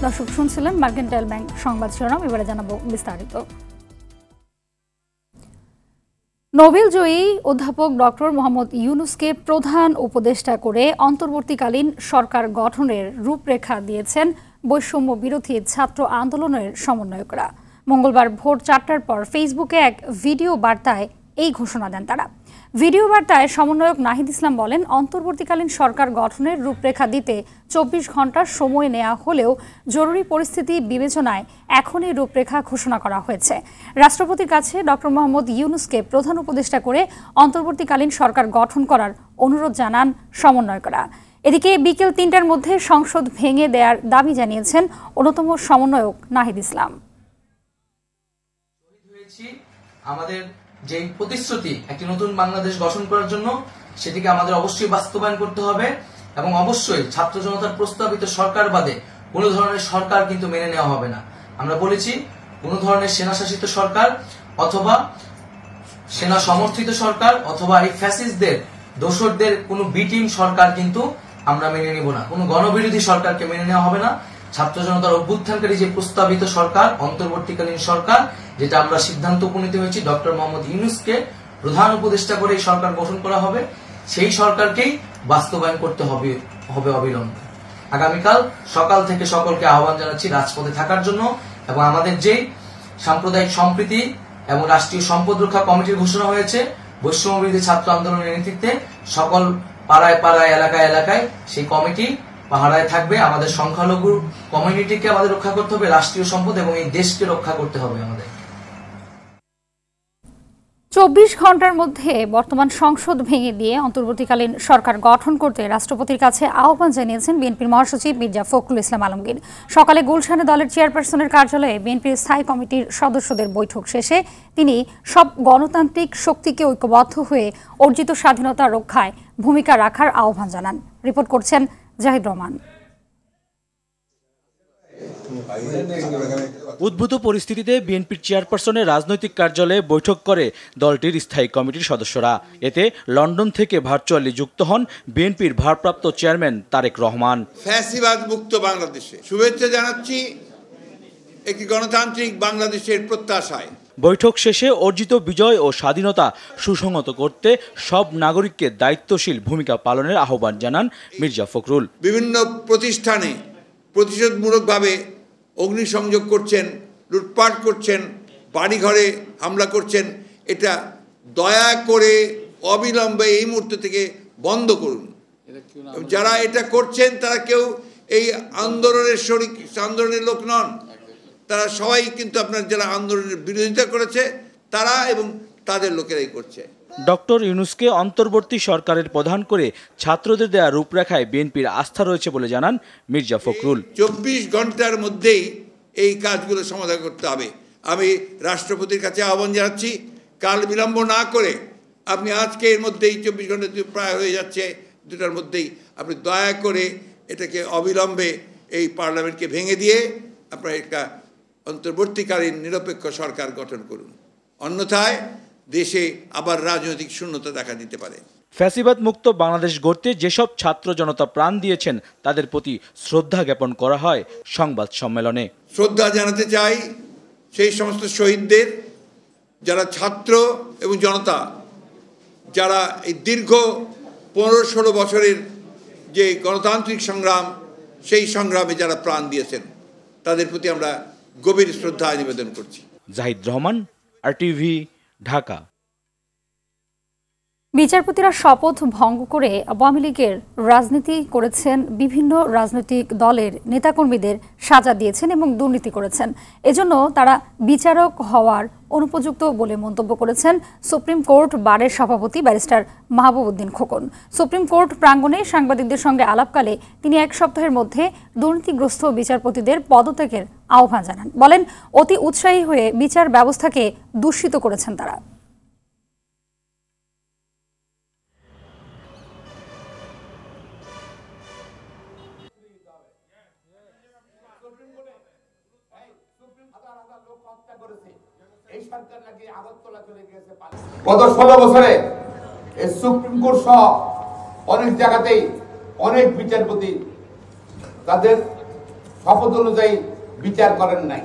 দর্শক শুনছিলেন mercantile bank সংবাদ শিরোনাম। এবারে জানাবো বিস্তারিত। নোবেলজয়ী অধ্যাপক ডক্টর মোহাম্মদ ইউনুসকে প্রধান উপদেষ্টা করে অন্তর্বর্তীকালীন সরকার গঠনের রূপরেখা দিয়েছেন বৈষম্য বিরোধী ছাত্র আন্দোলনের সমন্বয়করা। মঙ্গলবার ভোর 4টার পর ফেসবুকে এক ভিডিও বার্তায় এই ঘোষণা দেন তারা। ভিডিও বার্তায় সমন্বয়ক নাহিদ ইসলাম বলেন, অন্তর্বর্তীকালীন সরকার গঠনের রূপরেখা দিতে 24 ঘন্টার সময় নেওয়া হলেও জরুরি পরিস্থিতি বিবেচনায় এখনই রূপরেখা ঘোষণা করা হয়েছে। রাষ্ট্রপতির কাছে ডক্টর মোহাম্মদ ইউনুসকে প্রধান উপদেষ্টা করে অন্তর্বর্তীকালীন সরকার গঠন করার অনুরোধ জানান সমন্বয়করা। এদিকে বিকেল 3টার মধ্যে সংসদ ভেঙে দেওয়ার দাবি জানিয়েছেন অন্যতম সমন্বয়ক নাহিদ ইসলাম। আমাদের যে প্রতিশ্রুতি একটি নতুন বাংলাদেশ গঠন করার জন্য, সেটিকে আমাদের অবশ্যই বাস্তবায়ন করতে হবে এবং অবশ্যই ছাত্র জনতার প্রস্তাবিত সরকার বাদে কোনো ধরনের সরকার কিন্তু মেনে নেওয়া হবে না। আমরা বলেছি, কোনো ধরনের সেনা শাসিত সরকার অথবা সেনা সমর্থিত সরকার অথবা এই ফ্যাসিস্টদের দোসরদের কোনো বি টিম সরকার কিন্তু আমরা মেনে নেব না। কোনো গণবিরোধী সরকারকে মেনে নেওয়া হবে না। ছাত্র জনতার অভ্যুত্থানকারী যে প্রস্তাবিত সরকার, অন্তর্বর্তীকালীন সরকার, যেটা আমরা সিদ্ধান্ত উপনীত হয়েছি ডক্টর মোহাম্মদ ইউনুসকে প্রধান উপদেষ্টা করে এই সরকার গঠন করা হবে, সেই সরকারকেই বাস্তবায়ন করতে হবে অবিলম্বে। আগামীকাল সকাল থেকে সকলকে আহ্বান জানাচ্ছি রাজপথে থাকার জন্য এবং আমাদের যে সাম্প্রদায়িক সম্প্রীতি এবং রাষ্ট্রীয় সম্পদ রক্ষা কমিটির ঘোষণা হয়েছে বৈষম্য বিরোধী ছাত্র আন্দোলনের নেতৃত্বে, সকল পাড়ায় পাড়ায় এলাকায় এলাকায় সেই কমিটি পাহারায় থাকবে। আমাদের সংখ্যালঘু কমিউনিটিকে আমাদের রক্ষা করতে হবে, রাষ্ট্রীয় সম্পদ এবং এই দেশকে রক্ষা করতে হবে আমাদের। 24 ঘন্টার মধ্যে বর্তমান সংসদ ভেঙে দিয়ে অন্তর্বর্তীকালীন সরকার গঠন করতে রাষ্ট্রপতির কাছে আহ্বান জানিয়েছেন বিএনপির মহাসচিব মির্জা ফখরুল ইসলাম আলমগীর। সকালে গুলশানে দলের চেয়ারপারসনের কার্যালয়ে বিএনপির স্থায়ী কমিটির সদস্যদের বৈঠক শেষে তিনি সব গণতান্ত্রিক শক্তিকে ঐক্যবদ্ধ হয়ে অর্জিত স্বাধীনতা রক্ষায় ভূমিকা রাখার আহ্বান জানান। রিপোর্ট করছেন জাহিদ রহমান। উদ্ভূত পরিস্থিতিতে বিএনপির চেয়ারপারসনের রাজনৈতিক কার্যালয়ে বৈঠক করে দলটির স্থায়ী কমিটির সদস্যরা। এতে লন্ডন থেকে ভার্চুয়ালি যুক্ত হন বিএনপির ভারপ্রাপ্ত চেয়ারম্যান তারেক রহমান। ফ্যাসিবাদ মুক্ত বাংলাদেশে শুভেচ্ছা জানাচ্ছি একটি গণতান্ত্রিক বাংলাদেশের প্রত্যাশায়। বৈঠক শেষে অর্জিত বিজয় ও স্বাধীনতা সুসংহত করতে সব নাগরিককে দায়িত্বশীল ভূমিকা পালনের আহ্বান জানান মির্জা ফখরুল। বিভিন্ন প্রতিষ্ঠানে প্রতিশোধমূলকভাবে অগ্নিসংযোগ করছেন, লুটপাট করছেন, বাড়িঘরে হামলা করছেন, এটা দয়া করে অবিলম্বে এই মুহূর্ত থেকে বন্ধ করুন। যারা এটা করছেন তারা কেউ এই আন্দোলনের লোক নন, তারা সবাই কিন্তু আপনার যারা আন্দোলনের বিরোধিতা করেছে তারা এবং তাদের লোকেরাই করছে। ডক্টর ইউনুসকে অন্তর্বর্তী সরকারের প্রধান করে ছাত্রদের দেয়া রূপরেখায় বিএনপির আস্থা রয়েছে বলে জানান মির্জা ফখরুল। 24 ঘন্টার মধ্যেই এই কাজগুলো সমাধান করতে হবে। আমি রাষ্ট্রপতির কাছে আহ্বান জানাচ্ছি, কাল বিলম্ব না করে আপনি আজকে এর মধ্যেই 24 ঘন্টা প্রায় হয়ে যাচ্ছে, 2টার মধ্যেই আপনি দয়া করে এটাকে অবিলম্বে এই পার্লামেন্টকে ভেঙে দিয়ে আপনারা একটা অন্তর্বর্তীকালীন নিরপেক্ষ সরকার গঠন করুন। অন্যথায় দেশে আবার রাজনৈতিক শূন্যতা দেখা দিতে পারে। ফ্যাসিবাদ মুক্ত বাংলাদেশ গড়তে যেসব ছাত্র জনতা প্রাণ দিয়েছেন তাদের প্রতি শ্রদ্ধা জ্ঞাপন করা হয় সংবাদ সম্মেলনে। শ্রদ্ধা জানাতে চাই সেই সমস্ত শহীদদের, যারা ছাত্র এবং জনতা, যারা এই দীর্ঘ 15-16 বছরের যে গণতান্ত্রিক সংগ্রাম, সেই সংগ্রামে যারা প্রাণ দিয়েছেন তাদের প্রতি আমরা গভীর শ্রদ্ধা নিবেদন করছি। জাহিদ রহমান, RTV, ঢাকা। বিচারপতিরা শপথ ভঙ্গ করে আওয়ামী লীগের রাজনীতি করেছেন, বিভিন্ন রাজনৈতিক দলের নেতাকর্মীদের সাজা দিয়েছেন এবং দুর্নীতি করেছেন। এজন্য তারা বিচারক হওয়ার অনুপযুক্ত বলে মন্তব্য করেছেন সুপ্রিম কোর্ট বারের সভাপতি barrister Mahbub Uddin Khokon. Supreme court প্রাঙ্গণে সাংবাদিকদের সঙ্গে আলাপকালে তিনি 1 সপ্তাহের মধ্যে দুর্নীতিগ্রস্ত বিচারপতিদের পদত্যাগের আহ্বান জানান। বলেন, অতি উৎসাহী হয়ে বিচার ব্যবস্থাকে দূষিত করেছেন তারা। গত 16 বছরে এই সুপ্রিম কোর্ট সহ অনেক জায়গাতেই অনেক বিচারপতি তাদের শপথ অনুযায়ী বিচার করেন নাই,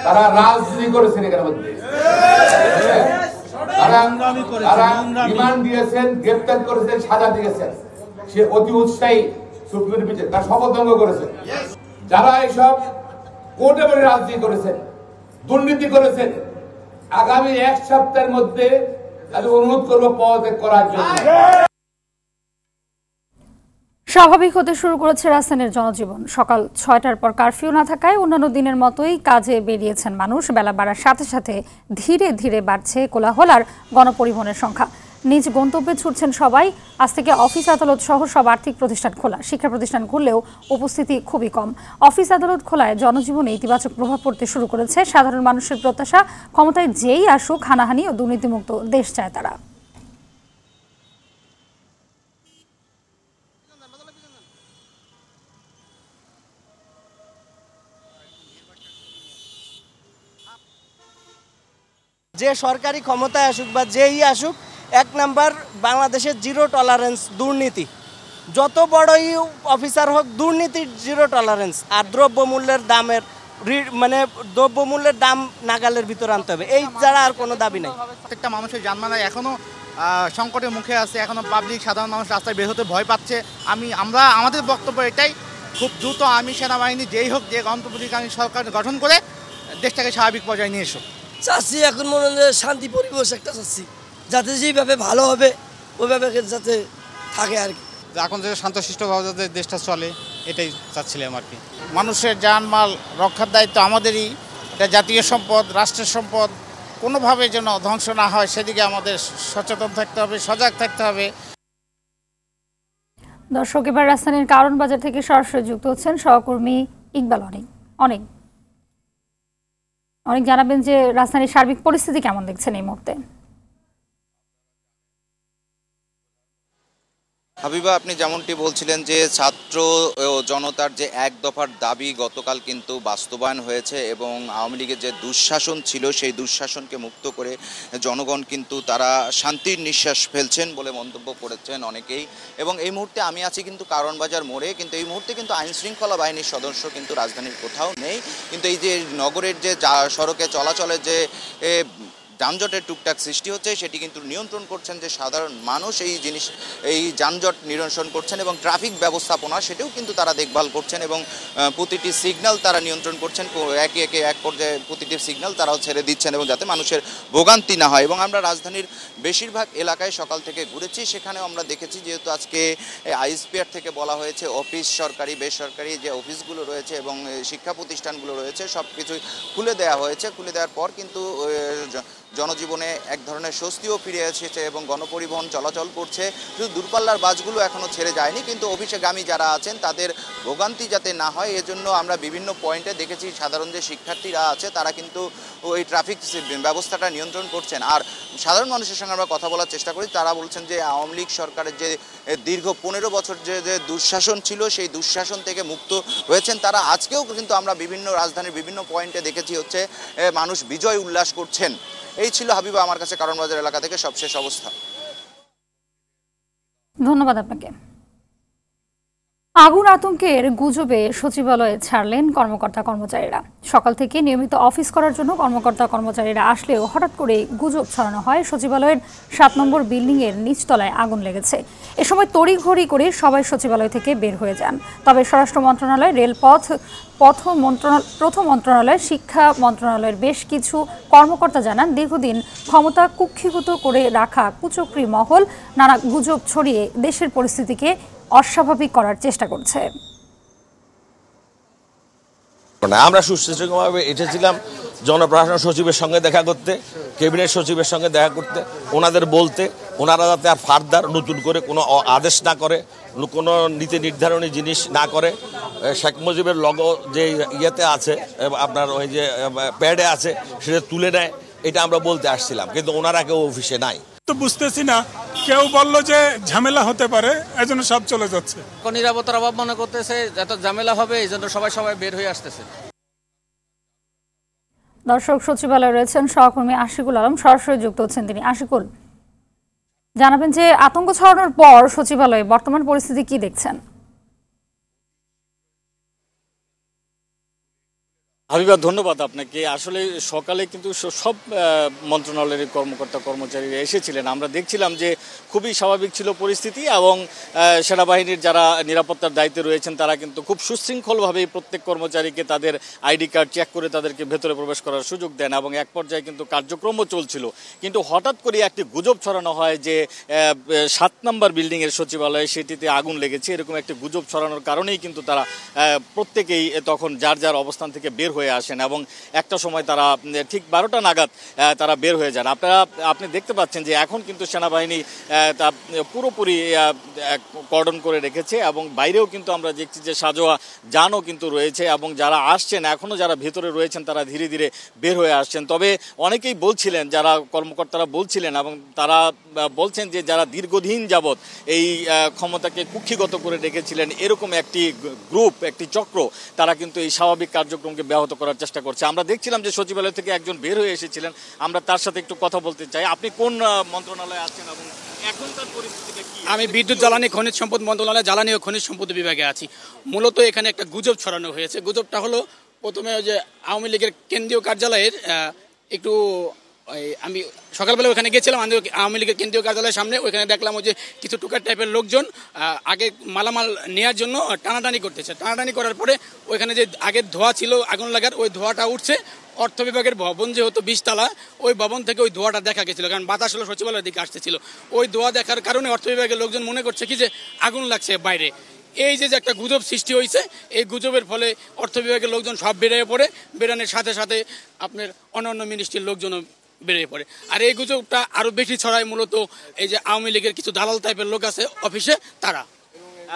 তারা রাজনীতি করেছেন এখানের মধ্যে। তারা রিমান্ড দিয়েছেন, গ্রেপ্তার করেছেন, সাজা দিয়েছেন, সে অতি উৎসাহী সুপ্রিম বিচার তার শপথ ভঙ্গ করেছেন। যারা এইসব কোর্টে বলে রাজনীতি করেছেন, দুর্নীতি করেছেন, আগামী 1 সপ্তাহের মধ্যে তাদের অনুরোধ করবো পদত্যাগ করার জন্য। স্বাভাবিক হতে শুরু করেছে রাজধানীর জনজীবন। সকাল 6টার পর কারফিউ না থাকায় অন্যান্য দিনের মতোই কাজে বেরিয়েছেন মানুষ। বেলা বাড়ার সাথে সাথে ধীরে ধীরে বাড়ছে কোলাহল আর গণপরিবহনের সংখ্যা। নিজ গন্তব্যে ছুটছেন সবাই। আজ থেকে অফিস আদালত সহ সব আর্থিক প্রতিষ্ঠান খোলা। শিক্ষা প্রতিষ্ঠান খুললেও উপস্থিতি খুবই কম। অফিস আদালত খোলায় জনজীবনে ইতিবাচক প্রভাব পড়তে শুরু করেছে। সাধারণ মানুষের প্রত্যাশা, ক্ষমতায় যেই আসুক হানাহানি ও দুর্নীতিমুক্ত দেশ চায় তারা। যে সরকারি ক্ষমতায় আসুক বা যেই আসুক, 1 নাম্বার বাংলাদেশের জিরো টলারেন্স দুর্নীতি। যত বড়ই অফিসার হোক, দুর্নীতির জিরো টলারেন্স। আর দ্রব্যমূল্যের দাম নাগালের ভিতরে আনতে হবে, এই ছাড়া আর কোনো দাবি নেই। প্রত্যেকটা মানুষের জানমাল এখনো সংকটের মুখে আছে। এখনো পাবলিক, সাধারণ মানুষ রাস্তায় বের হতে ভয় পাচ্ছে। আমাদের বক্তব্য এটাই, খুব দ্রুত আর্মি, সেনাবাহিনী যেই হোক, যে অন্তর্বর্তীকালীন সরকার গঠন করে দেশটাকে স্বাভাবিক পর্যায়ে নিয়ে এসো। চাচ্ছি এখন মনে হয় শান্তি পরিবেশ একটা চাচ্ছি, যাতে যেভাবে ভালো হবে ওইভাবে যাতে থাকে আর কি। এখন যে শান্তশিষ্টভাবে যাতে দেশটা চলে, এটাই চাচ্ছিলাম আর কি। মানুষের জানমাল রক্ষার দায়িত্ব আমাদেরই। এটা জাতীয় সম্পদ, রাষ্ট্রের সম্পদ, কোনোভাবে যেন ধ্বংস না হয় সেদিকে আমাদের সচেতন থাকতে হবে, সজাগ থাকতে হবে। দর্শক, এবার রাজধানীর কারণ বাজার থেকে সরাসরি যুক্ত হচ্ছেন সহকর্মী ইকবাল। অনেক জানাবেন যে রাজধানীর সার্বিক পরিস্থিতি কেমন দেখছেন এই মুহূর্তে। হাবিবা, আপনি যেমনটি বলছিলেন যে ছাত্র জনতার যে 1 দফার দাবি গতকাল কিন্তু বাস্তবায়ন হয়েছে এবং আওয়ামী লীগের যে দুঃশাসন ছিল সেই দুঃশাসনকে মুক্ত করে জনগণ কিন্তু তারা শান্তির নিঃশ্বাস ফেলছেন বলে মন্তব্য করেছেন অনেকেই। এবং এই মুহূর্তে আমি আছি কিন্তু কারণ বাজার মোড়ে, কিন্তু এই মুহূর্তে কিন্তু আইন শৃঙ্খলা বাহিনীর সদস্য কিন্তু রাজধানীর কোথাও নেই। কিন্তু এই যে নগরের যে সড়কে চলাচলের যে যানজটের টুকটাক সৃষ্টি হচ্ছে সেটি কিন্তু নিয়ন্ত্রণ করছেন যে সাধারণ মানুষ। এই যানজট নিরসন করছেন এবং ট্রাফিক ব্যবস্থাপনা সেটাও কিন্তু তারা দেখভাল করছেন এবং প্রতিটি সিগন্যাল তারা নিয়ন্ত্রণ করছেন। একে এক পর্যায়ে প্রতিটি সিগন্যাল তারাও ছেড়ে দিচ্ছেন এবং যাতে মানুষের ভোগান্তি না হয়। এবং আমরা রাজধানীর বেশিরভাগ এলাকায় সকাল থেকে ঘুরেছি, সেখানেও আমরা দেখেছি যেহেতু আজকে আইএসপিআর থেকে বলা হয়েছে অফিস, সরকারি বেসরকারি যে অফিসগুলো রয়েছে এবং শিক্ষা প্রতিষ্ঠানগুলো রয়েছে সব কিছুই খুলে দেওয়া হয়েছে। খুলে দেওয়ার পর কিন্তু জনজীবনে এক ধরনের স্বস্তিও ফিরে এসেছে এবং গণপরিবহন চলাচল করছে। শুধু দূরপাল্লার বাসগুলো এখনও ছেড়ে যায়নি, কিন্তু অফিসেগামী যারা আছেন তাদের ভোগান্তি যাতে না হয় এজন্য আমরা বিভিন্ন পয়েন্টে দেখেছি সাধারণ যে শিক্ষার্থীরা আছে তারা কিন্তু ওই ট্রাফিক ব্যবস্থাটা নিয়ন্ত্রণ করছেন। আর সাধারণ মানুষের সঙ্গে আমরা কথা বলার চেষ্টা করি, তারা বলছেন যে আওয়ামী লীগ সরকারের যে দীর্ঘ 15 বছর যে দুঃশাসন ছিল সেই দুঃশাসন থেকে মুক্ত হয়েছেন তারা। আজকেও কিন্তু আমরা বিভিন্ন রাজধানীর বিভিন্ন পয়েন্টে দেখেছি হচ্ছে মানুষ বিজয় উল্লাস করছেন। এই ছিল হাবিবা আমার কাছে কারণ বাজার এলাকা থেকে সবশেষ অবস্থা। ধন্যবাদ আপনাকে। আগুন আতঙ্কের গুজবে সচিবালয়ে ছাড়লেন কর্মকর্তা কর্মচারীরা। সকাল থেকে নিয়মিত অফিস করার জন্য কর্মকর্তা কর্মচারীরা আসলেও হঠাৎ করে গুজব ছড়ানো হয় মন্ত্রণালয়ের 7 নম্বর বিল্ডিং এর নিচতলায় আগুন লেগেছে। এ সময় তড়িঘড়ি করে সবাই সচিবালয় থেকে বের হয়ে যান। তবে স্বরাষ্ট্র মন্ত্রণালয়, রেলপথ, প্রথম মন্ত্রণালয়, শিক্ষা মন্ত্রণালয়ের বেশ কিছু কর্মকর্তা জানান দীর্ঘদিন ক্ষমতা কুক্ষিগত করে রাখা কুচক্রী মহল নানা গুজব ছড়িয়ে দেশের পরিস্থিতিকে অস্বাভাবিক করার চেষ্টা করছে। আমরা সুশৃঙ্খলভাবে এসেছিলাম জনপ্রশাসন সচিবের সঙ্গে দেখা করতে, ক্যাবিনেট সচিবের সঙ্গে দেখা করতে, ওনাদের বলতে ওনারা যাতে আর ফার্দার নতুন করে কোনো আদেশ না করে, কোনো নীতি নির্ধারণী জিনিস না করে, শেখ মুজিবের লগো যে ইয়েতে আছে আপনার ওই যে প্যাডে আছে সেটা তুলে নেয়, এটা আমরা বলতে আসছিলাম, কিন্তু ওনারা কেউ অফিসে নাই। তো বুঝতেছি না, কেউ বললো যে ঝামেলা হতে পারে এজন্য সব চলে যাচ্ছে। নিরাপত্তার অভাব মনে করতেছে, যত ঝামেলা হবে এই জন্য সবাই বের হয়ে আসতেছে। দর্শক, সচিবালয়ে রয়েছেন সহকর্মী আশিকুল আলম, সরাসরি যুক্ত হচ্ছেন তিনি। আশিকুল, জানাবেন যে আতঙ্ক ছড়ানোর পর সচিবালয়ে বর্তমান পরিস্থিতি কি দেখছেন? হাবিবা, ধন্যবাদ আপনাকে। আসলে সকালে কিন্তু সব মন্ত্রণালয়ের কর্মকর্তা কর্মচারীরা এসেছিলেন। আমরা দেখছিলাম যে খুবই স্বাভাবিক ছিল পরিস্থিতি এবং সেনাবাহিনীর যারা নিরাপত্তার দায়িত্বে রয়েছেন তারা কিন্তু খুব সুশৃঙ্খলভাবে প্রত্যেক কর্মচারীকে তাদের আইডি কার্ড চেক করে তাদেরকে ভেতরে প্রবেশ করার সুযোগ দেন এবং এক পর্যায়ে কিন্তু কার্যক্রমও চলছিল। কিন্তু হঠাৎ করে একটি গুজব ছড়ানো হয় যে 7 নম্বর বিল্ডিংয়ের সচিবালয়ে সেটিতে আগুন লেগেছে। এরকম একটি গুজব ছড়ানোর কারণেই কিন্তু তারা প্রত্যেকেই তখন যার যার অবস্থান থেকে বের হয়ে আসেন এবং একটা সময় তারা ঠিক 12টা নাগাদ তারা বের হয়ে যান। আপনি দেখতে পাচ্ছেন যে এখন কিন্তু সেনাবাহিনী তা পুরোপুরি কর্ডন করে রেখেছে এবং বাইরেও কিন্তু আমরা দেখছি যে সাজোয়া যানও কিন্তু রয়েছে এবং যারা আসছেন এখনও যারা ভেতরে রয়েছেন তারা ধীরে ধীরে বের হয়ে আসছেন। তবে অনেকেই বলছিলেন, যারা কর্মকর্তারা বলছিলেন এবং তারা বলছেন যে যারা দীর্ঘদিন যাবৎ এই ক্ষমতাকে কুক্ষিগত করে রেখেছিলেন এরকম একটি গ্রুপ, একটি চক্র, তারা কিন্তু এই স্বাভাবিক কার্যক্রমকে ব্যাহত করার চেষ্টা করছে। আমরা দেখছিলাম যে সচিবালয় থেকে একজন বের হয়ে এসেছিলেন, আমরা তার সাথে একটু কথা বলতে চাই। আপনি কোন মন্ত্রণালয়ে আছেন এবং এখনকার পরিস্থিতিটা কি? আমি বিদ্যুৎ জ্বালানি খনিজ সম্পদ মন্ত্রণালয় জ্বালানি ও খনিজ সম্পদ বিভাগে আছি। মূলত এখানে একটা গুজব ছড়ানো হয়েছে। গুজবটা হলো প্রথমে যে আওয়ামী লীগের কেন্দ্রীয় কার্যালয়ের একটু আমি সকালবেলা ওখানে গেছিলাম, আওয়ামী লীগের কেন্দ্রীয় কার্যালয়ের সামনে। ওইখানে দেখলাম যে কিছু টুকার টাইপের লোকজন আগে মালামাল নেওয়ার জন্য টানাটানি করতেছে। টানাটানি করার পরে ওইখানে যে আগের ধোঁয়া ছিল আগুন লাগার, ওই ধোঁয়াটা উঠছে। অর্থ বিভাগের ভবন যেহেতু 20 তলা, ওই ভবন থেকে ওই ধোঁয়াটা দেখা গেছিল, কারণ বাতাস হলো সচিবালয়ের দিকে আসতেছিল। ওই ধোঁয়া দেখার কারণে অর্থ বিভাগের লোকজন মনে করছে কি যে আগুন লাগছে বাইরে। এই যে একটা গুজব সৃষ্টি হয়েছে, এই গুজবের ফলে অর্থ বিভাগের লোকজন সব বেরিয়ে পড়ে। বেরানোর সাথে সাথে আপনার অন্যান্য মিনিস্ট্রির লোকজনও বেরিয়ে পড়ে। আর এই গুজবটা আরও বেশি ছড়ায় মূলত এই যে আওয়ামী লীগের কিছু দালাল টাইপের লোক আছে অফিসে, তারা।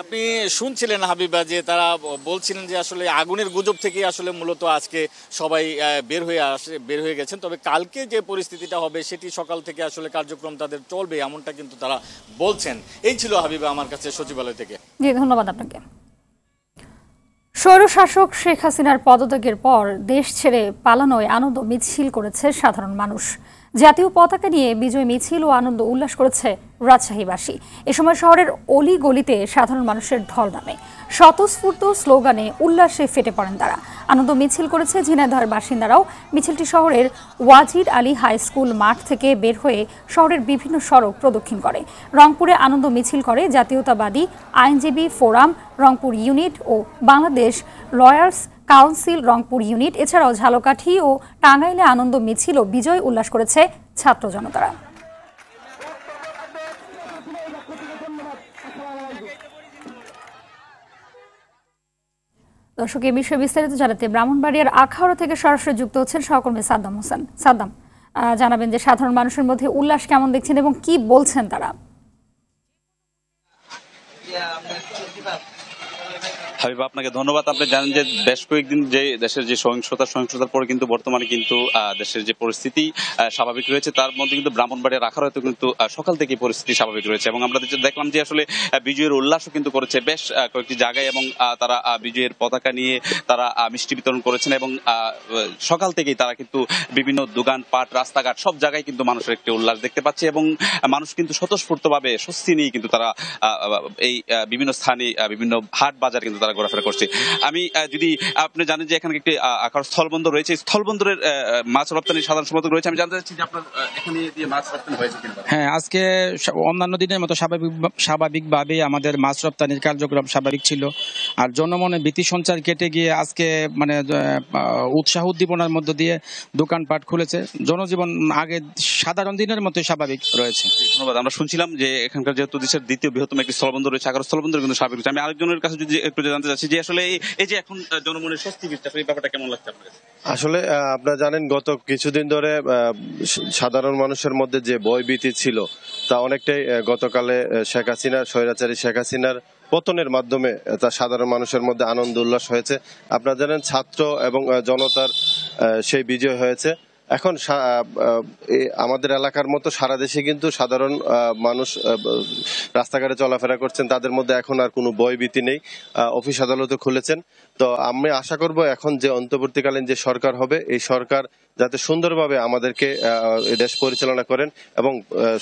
আপনি শুনছিলেন হাবিবা যে তারা বলছিলেন যে আসলে আগুনের গুজব থেকে আসলে মূলত আজকে সবাই বের হয়ে গেছেন। তবে কালকে যে পরিস্থিতিটা হবে সেটি সকাল থেকে আসলে কার্যক্রম তাদের চলবে এমনটা কিন্তু তারা বলছেন। এই ছিল হাবিবা আমার কাছে সচিবালয় থেকে। জি, ধন্যবাদ আপনাকে। স্বৈরশাসক শেখ হাসিনার পদত্যাগের পর দেশ ছেড়ে পালানোয় আনন্দ মিছিল করেছে সাধারণ মানুষ। জাতীয় পতাকা নিয়ে বিজয় মিছিল ও আনন্দ উল্লাস করেছে রাজশাহীবাসী। এ সময় শহরের অলি গলিতে সাধারণ মানুষের ঢল নামে। স্বতঃস্ফূর্ত স্লোগানে উল্লাসে ফেটে পড়েন তারা। আনন্দ মিছিল করেছে ঝিনাইদহের বাসিন্দারাও। মিছিলটি শহরের ওয়াজিদ আলী হাই স্কুল মাঠ থেকে বের হয়ে শহরের বিভিন্ন সড়ক প্রদক্ষিণ করে। রংপুরে আনন্দ মিছিল করে জাতীয়তাবাদী আইনজীবী ফোরাম রংপুর ইউনিট ও Bangladesh lawyers council Rangpur unit. এছাড়াও ঝালকাঠি ও টাঙ্গাইলে আনন্দ মিছিল ও বিজয় উল্লাস করেছে ছাত্র জনতারা। দর্শক, এই বিষয়ে বিস্তারিত জানাতে ব্রাহ্মণবাড়িয়ার আখাউড়া থেকে সরাসরি যুক্ত হচ্ছেন সহকর্মী সাদ্দাম হোসেন। সাদ্দাম, জানাবেন যে সাধারণ মানুষের মধ্যে উল্লাস কেমন দেখছেন এবং কি বলছেন তারা? হাবিবা, আপনাকে ধন্যবাদ। আপনি জানেন যে বেশ কয়েকদিন যে দেশের যে সহিংসতার পরে কিন্তু বর্তমানে কিন্তু দেশের যে পরিস্থিতি স্বাভাবিক রয়েছে, তার মধ্যে কিন্তু ব্রাহ্মণবাড়িয়ার আখাউড়াতে কিন্তু সকাল থেকে পরিস্থিতি স্বাভাবিক রয়েছে এবং আমরা দেখলাম যে আসলে বিজয়ের উল্লাসও কিন্তু করেছে বেশ কয়েকটি জায়গায় এবং তারা বিজয়ের পতাকা নিয়ে তারা মিষ্টি বিতরণ করেছেন এবং সকাল থেকেই তারা কিন্তু বিভিন্ন দোকানপাট রাস্তাঘাট সব জায়গায় কিন্তু মানুষের একটি উল্লাস দেখতে পাচ্ছে এবং মানুষ কিন্তু স্বতঃস্ফূর্তভাবে স্বস্তি নিয়ে কিন্তু তারা এই বিভিন্ন স্থানে বিভিন্ন হাট বাজার কিন্তু তারা ঘোরাফেরা করছে। আমি যদি আপনি জানেন যে এখানে একটি স্থলবন্দর রয়েছে, স্থলবন্দরের মাছ রপ্তানি সাধারণ সম্পাদক রয়েছে, আমি জানতে চাচ্ছি যে আপনার এখানে দিয়ে মাছ রপ্তানি হয়েছে কিনা? হ্যাঁ, আজকে অন্যান্য দিনের মতো স্বাভাবিকভাবে আমাদের মাছ রপ্তানির কার্যক্রম স্বাভাবিক ছিল। আর জনমনে ভীতি সঞ্চার কেটে গিয়ে আজকে মানে উৎসাহ উদ্দীপনার মধ্য দিয়ে দোকানপাট খুলেছে। জনজীবন আগে সাধারণ দিনের মতো স্বাভাবিক রয়েছে। ধন্যবাদ। আমরা শুনছিলাম যে এখানকার যেহেতু দেশের দ্বিতীয় বৃহত্তম একটি স্থলবন্দর রয়েছে, আগারো স্থলবন্দর কিন্তু স্বাভাবিক রয়েছে। আমি আরেকজনের কাছে যদি একটু জানতে চাচ্ছি যে আসলে এই যে এখন জনমনের স্বস্তি ফিরছে, এই ব্যাপারটা কেমন লাগছে আপনার কাছে? আসলে আপনারা জানেন গত কিছুদিন ধরে সাধারণ মানুষের মধ্যে যে ভয়ভীতি ছিল তা অনেকটাই গতকালে স্বৈরাচারী শেখ হাসিনার পতনের মাধ্যমে তা সাধারণ মানুষের মধ্যে আনন্দ উল্লাস হয়েছে। আপনারা জানেন ছাত্র এবং জনতার সেই বিজয় হয়েছে। এখন আমাদের এলাকার মতো সারা দেশে কিন্তু সাধারণ মানুষ রাস্তাঘাটে চলাফেরা করছেন, তাদের মধ্যে এখন আর কোনো ভয়ভীতি নেই। অফিস আদালতে খুলেছেন। তো আমি আশা করব এখন যে অন্তর্বর্তীকালীন যে সরকার হবে, এই সরকার যাতে সুন্দরভাবে আমাদেরকে দেশ পরিচালনা করেন এবং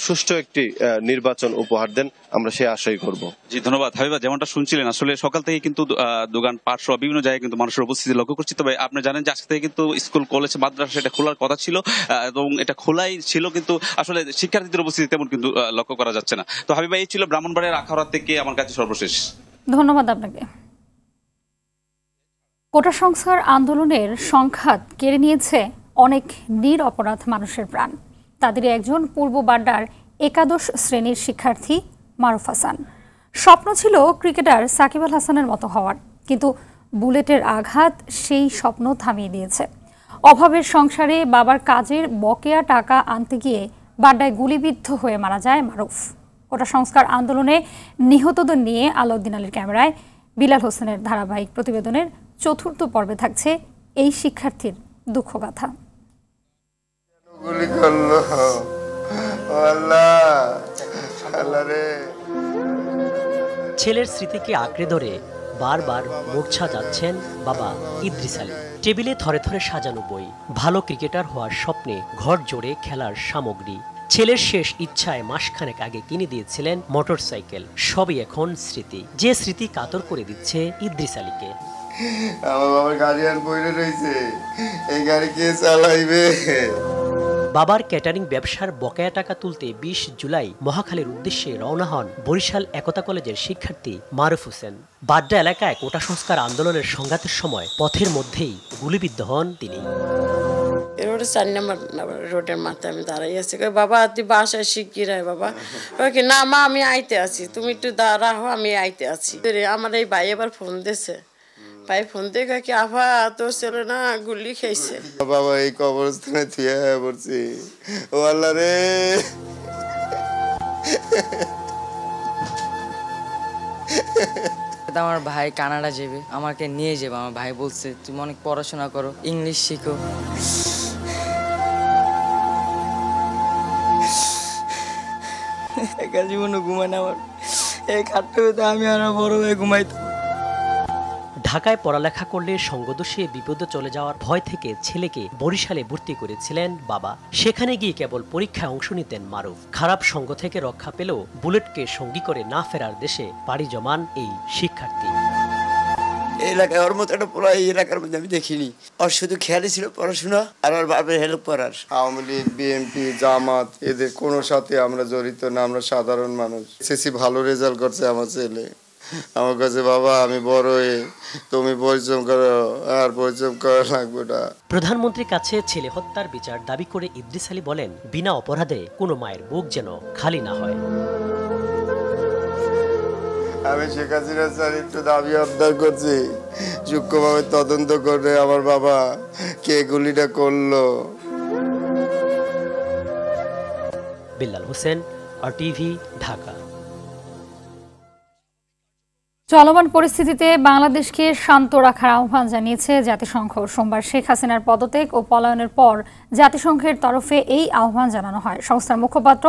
সুষ্ঠু একটি নির্বাচন উপহার দেন, আমরা সেই আশাই করব। জি ধন্যবাদ। হাবিবা, যেমনটা শুনছিলেন আসলে সকাল থেকে কিন্তু দোকান পাট সহ বিভিন্ন জায়গায় কিন্তু মানুষের উপস্থিতি লক্ষ্য করছি। তবে আপনি জানেন যে আজকে থেকে কিন্তু স্কুল কলেজ মাদ্রাসা এটা খোলার কথা ছিল এবং এটা খোলাই ছিল, কিন্তু আসলে শিক্ষার্থীদের উপস্থিতি তেমন কিন্তু লক্ষ্য করা যাচ্ছে না। তো হাবিবা, এই ছিল ব্রাহ্মণবাড়িয়ার আখাউড়া থেকে আমার কাছে সর্বশেষ। ধন্যবাদ আপনাকে। কোটা সংস্কার আন্দোলনের সংঘাত কেড়ে নিয়েছে অনেক নিরপরাধ মানুষের প্রাণ। তাদের একজন পূর্ব বাড্ডার একাদশ শ্রেণীর শিক্ষার্থী মারুফ হাসান। স্বপ্ন ছিল ক্রিকেটার সাকিব আল হাসানের মতো হওয়ার, কিন্তু বুলেটের আঘাত সেই স্বপ্ন থামিয়ে দিয়েছে। অভাবের সংসারে বাবার কাজের বকেয়া টাকা আনতে গিয়ে বাড্ডায় গুলিবিদ্ধ হয়ে মারা যায় মারুফ। কোটা সংস্কার আন্দোলনে নিহতদের নিয়ে আলাউদ্দিন আলীর ক্যামেরায় বিলাল হোসেনের ধারাবাহিক প্রতিবেদনের চতুর্থ পর্বে থাকছে এই শিক্ষার্থীর দুঃখগাথা। ছেলের স্মৃতিকে আঁকড়ে ধরে বারবার মূর্ছা যাচ্ছেন বাবা ইদ্রিস আলী। টেবিলে থরে থরে সাজানো বই, ভালো ক্রিকেটার হওয়ার স্বপ্নে ঘর জোড়ে খেলার সামগ্রী। ছেলের শেষ ইচ্ছায় মাসখানেক আগে কিনে দিয়েছিলেন মোটরসাইকেল। সবই এখন স্মৃতি, যে স্মৃতি কাতর করে দিচ্ছে ইদ্রিস আলীকে। আমার বাবার গাড়ি আর বইরে রয়েছে, এই গাড়ি কে চালাইবে? বাবার ক্যাটারিং ব্যবসার বকেয়া টাকা তুলতে ২০ জুলাই মহাখালীর উদ্দেশ্যে রওনা হন বরিশাল একতা কলেজের শিক্ষার্থী মারুফ হোসেন। বাড্ডা এলাকায় কোটা সংস্কার আন্দোলনের সংঘাতের সময় পথের মধ্যেই গুলিবিদ্ধ হন তিনি। রোডে ৪ নম্বর রোডের মাথায় আমি দাঁড়াই আছি। বাবা তুই বাসায় শিগগির আয় বাবা। না মা আমি আইতে আছি, তুমি একটু দাঁড়াও, আমি আইতে আছি। আমার এই ভাই এবার ফোন দিয়েছে, ভাই ফোন দিয়ে কি আভা তোর ছেলে না গুলি খেয়েছে। বাবা এই কবরস্থানে থুয়ে পড়ছি, ও আল্লাহ রে। আমার ভাই কানাডা যাবে, আমাকে নিয়ে যাবে। আমার ভাই বলছে তুমি অনেক পড়াশোনা করো, ইংলিশ শিখো। একা জীবনে ঘুমাই না, আমার এই খাটতে আমি আর বড় হয়ে ঘুমাইতাম। ঢাকায় পড়ালেখা করলে সঙ্গদোষে বিপদে চলে যাওয়ার ভয় থেকে ছেলেকে বরিশালে ভর্তি করেছিলেন বাবা। সেখানে গিয়ে কেবল পরীক্ষায় অংশ নিতেন মারুফ। খারাপ সঙ্গ থেকে রক্ষা পেলেও বুলেটকে সঙ্গী করে না ফেরার দেশে পাড়ি জমান এই শিক্ষার্থী। এই এলাকায় ওর মতো একটা পোলা এই এলাকার মধ্যে আমি দেখিনি। ওর শুধু খেয়ালই ছিল পড়াশোনা আর ওর বাপের হেল্প করার। আওয়ামী লীগ, বিএনপি, জামাত এদের কোনো সাথে আমরা জড়িত না, আমরা সাধারণ মানুষ। এসএসসি ভালো রেজাল্ট করছে আমার ছেলে, আমার কাছে বাবা আমি বড় হয়ে তুমি পরিশ্রম করো, আর পরিশ্রম করা লাগবে না। প্রধানমন্ত্রীর কাছে ছেলে হত্যার বিচার দাবি করে ইদ্রিস আলী বলেন, বিনা অপরাধে কোনো মায়ের বুক যেন খালি না হয়। আমি শেখ হাসিনার স্যার একটু দাবি আবদার করছি, সূক্ষ্মভাবে তদন্ত করে আমার বাবা কে গুলিটা করলো। বিলাল হোসেন, RTV, ঢাকা। চলমান পরিস্থিতিতে বাংলাদেশকে শান্ত রাখার আহ্বান জানিয়েছে জাতিসংঘ। সোমবার শেখ হাসিনার পদত্যাগ ও পলায়নের পর জাতিসংঘের তরফে এই আহ্বান জানানো হয়। সংস্থার মুখপাত্র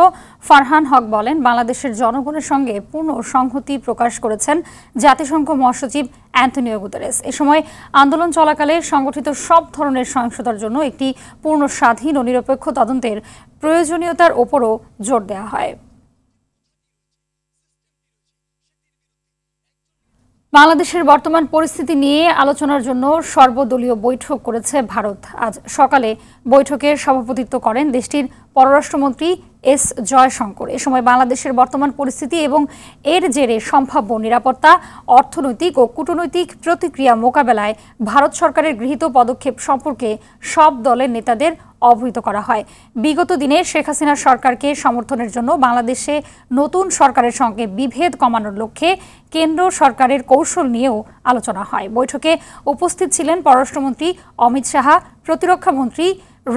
ফারহান হক বলেন, বাংলাদেশের জনগণের সঙ্গে পূর্ণ সংহতি প্রকাশ করেছেন জাতিসংঘ মহাসচিব অ্যান্টনিও গুতেরেস। এ সময় আন্দোলন চলাকালে সংগঠিত সব ধরনের সহিংসতার জন্য একটি পূর্ণ স্বাধীন ও নিরপেক্ষ তদন্তের প্রয়োজনীয়তার ওপরও জোর দেওয়া হয়। বাংলাদেশের বর্তমান পরিস্থিতি নিয়ে আলোচনার জন্য সর্বদলীয় বৈঠক করেছে ভারত। আজ সকালে বৈঠকে সভাপতিত্ব করেন দেশটির পররাষ্ট্রমন্ত্রী এস জয়শঙ্কর। এ সময় বাংলাদেশের বর্তমান পরিস্থিতি এবং এর জেরে সম্ভাব্য নিরাপত্তা, অর্থনৈতিক ও কূটনৈতিক প্রতিক্রিয়া মোকাবেলায় ভারত সরকারের গৃহীত পদক্ষেপ সম্পর্কে সব দলের নেতাদের অবহিত করা হয়। বিগত দিনে শেখ হাসিনা সরকারকে সমর্থনের জন্য বাংলাদেশে নতুন সরকারের সঙ্গে বিভেদ কমানোর লক্ষ্যে কেন্দ্র সরকারের কৌশল নিয়েও আলোচনা হয়। বৈঠকে উপস্থিত ছিলেন পররাষ্ট্রমন্ত্রী অমিত শাহ, প্রতিরক্ষা মন্ত্রী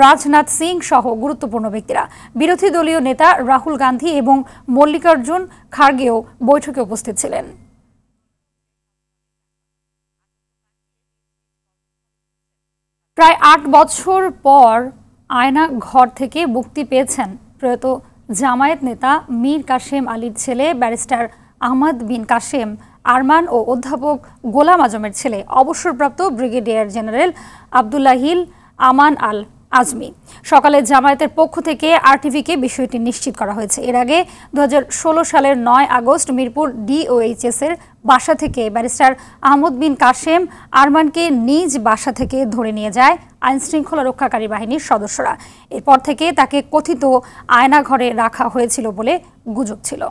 রাজনাথ সিং সহ গুরুত্বপূর্ণ ব্যক্তিরা। বিরোধী দলীয় নেতা রাহুল গান্ধী এবং মল্লিকার্জুন খার্গেও বৈঠকে উপস্থিত ছিলেন। প্রায় ৮ বছর পর আয়না ঘর থেকে মুক্তি পেয়েছেন প্রয়াত জামায়াত নেতা মীর কাশেম আলীর ছেলে ব্যারিস্টার আহমদ বিন কাশেম আরমান ও অধ্যাপক গোলাম আজমের ছেলে অবসরপ্রাপ্ত ব্রিগেডিয়ার জেনারেল আবদুল্লাহিল আমান আল আজমি। সকালে জামায়াতের পক্ষ থেকে আরটিভিকে বিষয়টি নিশ্চিত করা হয়েছে। এর আগে 2016 সালের 9 আগস্ট মিরপুর ডিওএইচএস এর বাসা থেকে ব্যারিস্টার আহমদ বিন কাশেম আরমানকে নিজ বাসা থেকে ধরে নিয়ে যায় আইনশৃঙ্খলা রক্ষাকারী বাহিনীর সদস্যরা। এরপর থেকে তাকে কথিত আয়নাঘরে রাখা হয়েছিল বলে গুজব ছিল।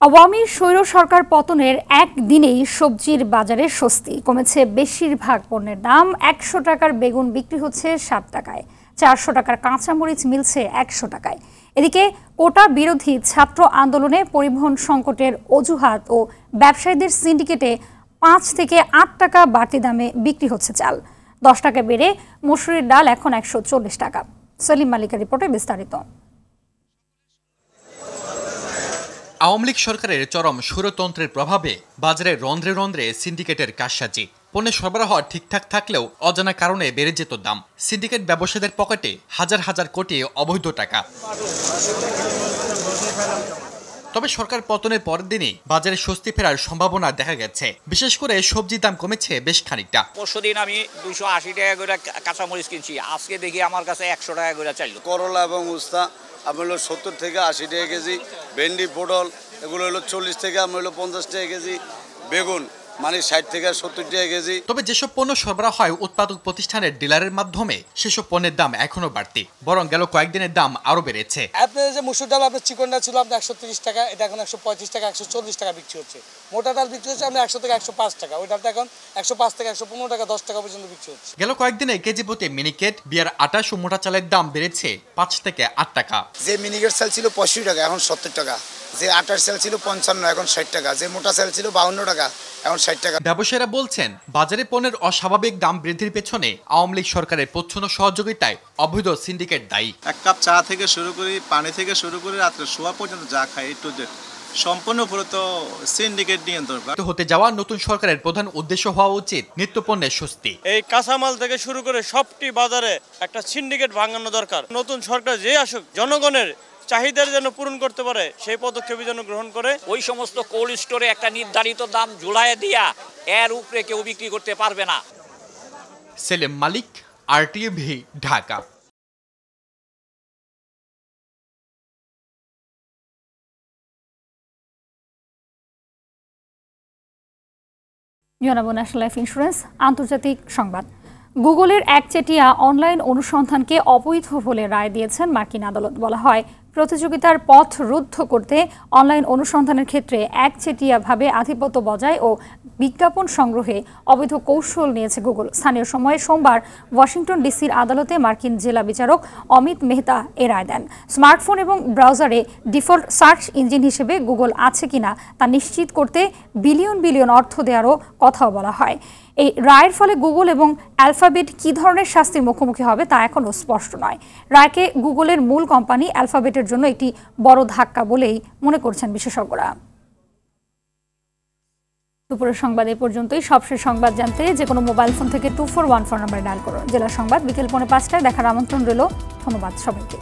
আওয়ামী স্বৈর সরকার পতনের একদিনেই সবজির বাজারে স্বস্তি। কমেছে বেশিরভাগ পণ্যের দাম। 100 টাকার বেগুন বিক্রি হচ্ছে 7 টাকায়, 400 টাকার কাঁচামরিচ মিলছে 100 টাকায়। এদিকে কোটা বিরোধী ছাত্র আন্দোলনে পরিবহন সংকটের অজুহাত ও ব্যবসায়ীদের সিন্ডিকেটে 5 থেকে 8 টাকা বাড়তি দামে বিক্রি হচ্ছে চাল। 10 টাকা বেড়ে মসুরির ডাল এখন 140 টাকা। সেলিম মালিকের রিপোর্টে বিস্তারিত। আওয়ামী লীগ সরকারের চরম স্বৈরতন্ত্রের প্রভাবে বাজারে রন্ধ্রে রন্ধ্রে সিন্ডিকেটের কারসাজি। পণ্যের সরবরাহ ঠিকঠাক থাকলেও অজানা কারণে বেড়ে যেত দাম। সিন্ডিকেট ব্যবসায়ীদের পকেটে হাজার হাজার কোটি অবৈধ টাকা। তবে সরকার পতনের পরের দিনই বাজারে স্বস্তি ফেরার সম্ভাবনা দেখা গেছে। বিশেষ করে সবজির দাম কমেছে বেশ খানিকটা। পরশুদিন আমি 280 টাকা করে কাঁচামরিচ কিনছি, আজকে দেখি আমার কাছে 100 টাকা করে চাইলো। করলা এবং উস্তা আপনার হলো 70 থেকে 80 টাকা কেজি, ভেন্ডি পটল এগুলো হলো 40 থেকে আপনার হলো 50 টাকা কেজি, বেগুন মানে 60 থেকে 70 টাকা কেজি। তবে যেসব পণ্য সরবরাহ হয় উৎপাদক প্রতিষ্ঠানের ডিলারের মাধ্যমে সেসব পণ্যের দাম এখনো বাড়তি, বরং গেল কয়েকদিনের দাম আরো বেড়েছে। আপনার যে মসুর ডাল আপনার চিকনটা ছিল আপনার 130 টাকা, এটা এখন 135 টাকা 140 টাকা বিক্রি হচ্ছে। মোটা ডাল বিক্রি হচ্ছে আপনার 100 থেকে 105 টাকা, ওই ডালটা এখন 105 থেকে 115 টাকা 10 টাকা পর্যন্ত বিক্রি হচ্ছে। গেল কয়েকদিনে কেজি প্রতি মিনিকেট, বিয়ার আটাশ ও মোটা চালের দাম বেড়েছে 5 থেকে 8 টাকা। যে মিনিকেট চাল ছিল 85 টাকা এখন 70 টাকা, যে আটার চাল ছিল 55 এখন 60 টাকা, যে মোটা চাল ছিল 52 টাকা এখন 60 টাকা। ব্যবসায়ীরা বলছেন বাজারে পণ্যের অস্বাভাবিক দাম বৃদ্ধির পেছনে আওয়ামী লীগ সরকারের প্রচ্ছন্ন সহযোগিতায় অবৈধ সিন্ডিকেট দায়ী। এক কাপ চা থেকে শুরু করি, পানি থেকে শুরু করে রাত্রে শোয়া পর্যন্ত যা খাই একটু সম্পূর্ণ পুরো সিন্ডিকেট নিয়ন্ত্রণ হতে যাওয়া নতুন সরকারের প্রধান উদ্দেশ্য হওয়া উচিত নিত্যপণ্যের স্বস্তি। এই কাঁচামাল থেকে শুরু করে সবটি বাজারে একটা সিন্ডিকেট ভাঙানো দরকার। নতুন সরকার যে আসুক জনগণের চাহিদার যেন পূরণ করতে পারে সেই পদক্ষেপ যেন গ্রহণ করে। ওই সমস্ত কোল্ড স্টোরে একটা নির্ধারিত দাম ঝুলাইয়া দিয়া এর উপরে কেউ বিক্রি করতে পারবে না। সেলিম মালিক, আরটিভি, ঢাকা। জানাবো ন্যাশনাল লাইফ ইন্স্যুরেন্স আন্তর্জাতিক সংবাদ। গুগলের একচেটিয়া অনলাইন অনুসন্ধানকে অবৈধ বলে রায় দিয়েছেন মার্কিন আদালত। বলা হয় প্রতিযোগিতার পথ রুদ্ধ করতে অনলাইন অনুসন্ধানের ক্ষেত্রে একচেটিয়াভাবে আধিপত্য বজায় ও বিজ্ঞাপন সংগ্রহে অবৈধ কৌশল নিয়েছে গুগল। স্থানীয় সময়ে সোমবার ওয়াশিংটন ডিসির আদালতে মার্কিন জেলা বিচারক অমিত মেহতা এ রায় দেন। স্মার্টফোন এবং ব্রাউজারে ডিফল্ট সার্চ ইঞ্জিন হিসেবে গুগল আছে কিনা তা নিশ্চিত করতে বিলিয়ন বিলিয়ন অর্থ দেওয়ারও কথাও বলা হয়। এই রায়ের ফলে গুগল এবং অ্যালফাবেট কী ধরনের শাস্তির মুখোমুখি হবে তা এখনও স্পষ্ট নয়। রায়কে গুগলের মূল কোম্পানি অ্যালফাবেটের জন্য একটি বড় ধাক্কা বলেই মনে করছেন বিশেষজ্ঞরা। দুপুরের সংবাদ এ পর্যন্তই। সবশেষ সংবাদ জানতে যে কোনো মোবাইল ফোন থেকে 2414 নম্বরে ডায়াল করুন। জেলা সংবাদ বিকেল 5:15টায় দেখার আমন্ত্রণ রইল। ধন্যবাদ সবাইকে।